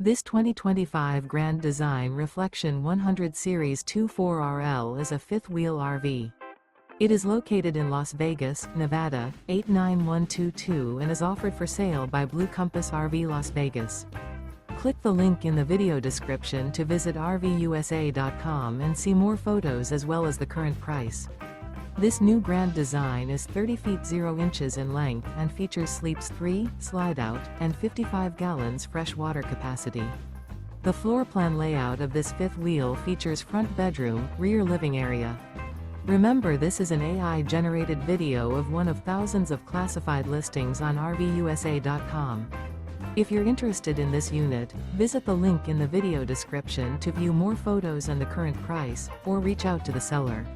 This 2025 Grand Design Reflection 100 Series 24RL is a fifth-wheel RV. It is located in Las Vegas, Nevada, 89122 and is offered for sale by Blue Compass RV Las Vegas. Click the link in the video description to visit RVUSA.com and see more photos as well as the current price. This new Grand Design is 30 feet 0 inches in length and features sleeps 3, Slideout, and 55 gallons fresh water capacity. The floor plan layout of this fifth wheel features front bedroom, rear living area. Remember, this is an AI-generated video of one of thousands of classified listings on RVUSA.com. If you're interested in this unit, visit the link in the video description to view more photos and the current price, or reach out to the seller.